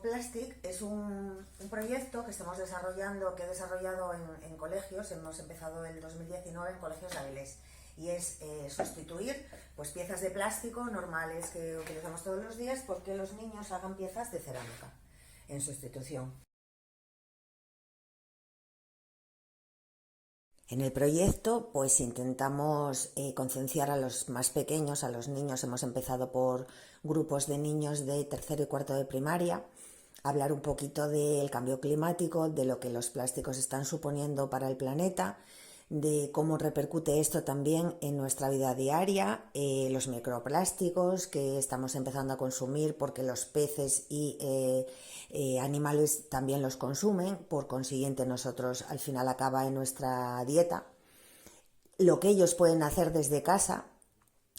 Plastic es un proyecto que estamos desarrollando, que he desarrollado en colegios. Hemos empezado el 2019 en colegios de Avilés, y es sustituir pues piezas de plástico normales que utilizamos todos los días, porque los niños hagan piezas de cerámica en sustitución. En el proyecto pues intentamos concienciar a los más pequeños, a los niños. Hemos empezado por grupos de niños de tercero y cuarto de primaria, hablar un poquito del cambio climático, de lo que los plásticos están suponiendo para el planeta, de cómo repercute esto también en nuestra vida diaria, los microplásticos que estamos empezando a consumir porque los peces y animales también los consumen. Por consiguiente, nosotros al final acaba en nuestra dieta. Lo que ellos pueden hacer desde casa,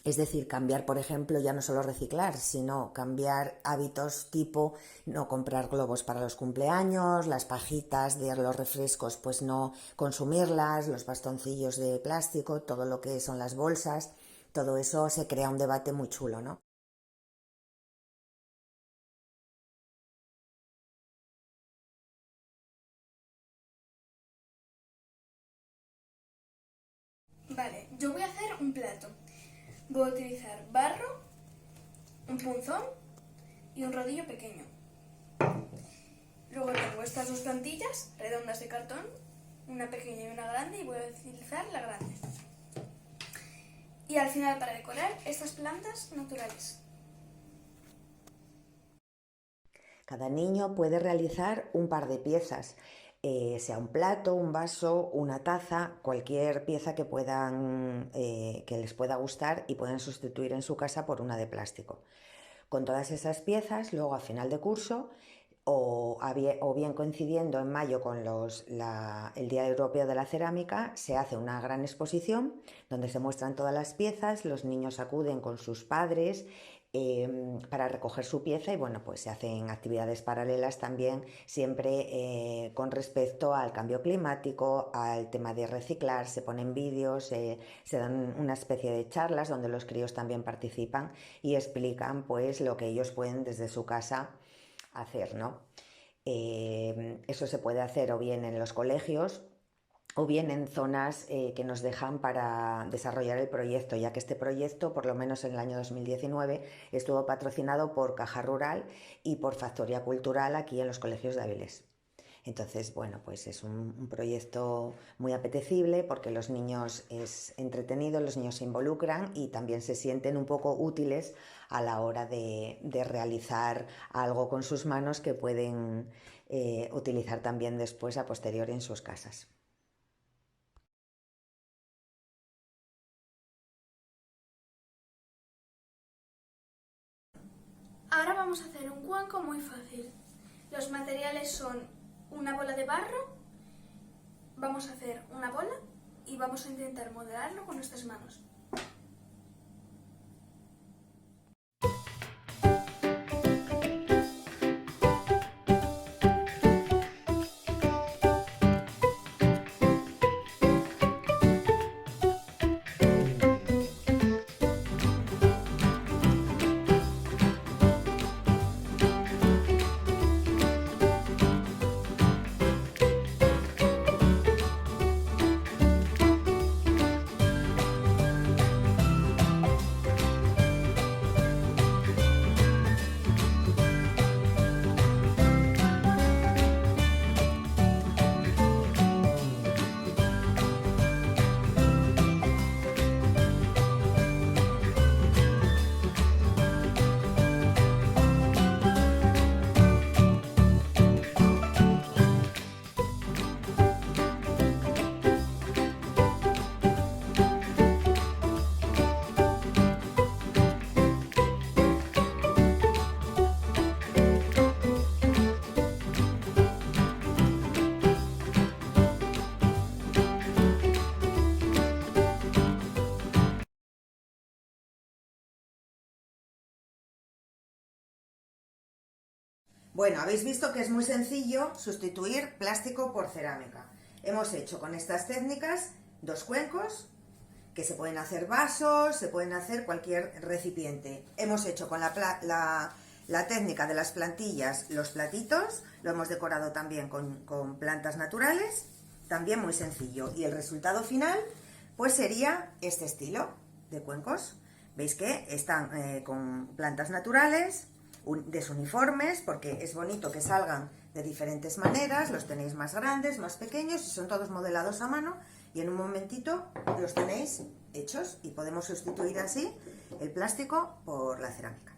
es decir, cambiar, por ejemplo, ya no solo reciclar, sino cambiar hábitos tipo no comprar globos para los cumpleaños, las pajitas de los refrescos pues no consumirlas, los bastoncillos de plástico, todo lo que son las bolsas. Todo eso se crea un debate muy chulo, ¿no? Vale, yo voy a hacer un plato. Voy a utilizar barro, un punzón y un rodillo pequeño. Luego tengo estas dos plantillas redondas de cartón, una pequeña y una grande, y voy a utilizar la grande. Y al final, para decorar, estas plantas naturales. Cada niño puede realizar un par de piezas, sea un plato, un vaso, una taza, cualquier pieza que que les pueda gustar y puedan sustituir en su casa por una de plástico. Con todas esas piezas, luego a final de curso, o bien coincidiendo en mayo con el Día Europeo de la Cerámica, se hace una gran exposición donde se muestran todas las piezas. Los niños acuden con sus padres para recoger su pieza, y bueno, pues se hacen actividades paralelas también, siempre con respecto al cambio climático, al tema de reciclar. Se ponen vídeos, se dan una especie de charlas donde los críos también participan y explican pues lo que ellos pueden desde su casa hacer, ¿no? Eso se puede hacer o bien en los colegios o bien en zonas que nos dejan para desarrollar el proyecto, ya que este proyecto, por lo menos en el año 2019, estuvo patrocinado por Caja Rural y por Factoría Cultural aquí en los colegios de Avilés. Entonces, bueno, pues es un proyecto muy apetecible porque los niños es entretenido, los niños se involucran y también se sienten un poco útiles a la hora de realizar algo con sus manos que pueden utilizar también después a posteriori en sus casas. Ahora vamos a hacer un cuenco muy fácil. Los materiales son una bola de barro, vamos a hacer una bola y vamos a intentar modelarlo con nuestras manos. Bueno, habéis visto que es muy sencillo sustituir plástico por cerámica. Hemos hecho con estas técnicas dos cuencos, que se pueden hacer vasos, se pueden hacer cualquier recipiente. Hemos hecho con La técnica de las plantillas, los platitos, lo hemos decorado también con plantas naturales, también muy sencillo. Y el resultado final, pues sería este estilo de cuencos. Veis que están con plantas naturales, desuniformes, porque es bonito que salgan de diferentes maneras, los tenéis más grandes, más pequeños, y son todos modelados a mano, y en un momentito los tenéis hechos y podemos sustituir así el plástico por la cerámica.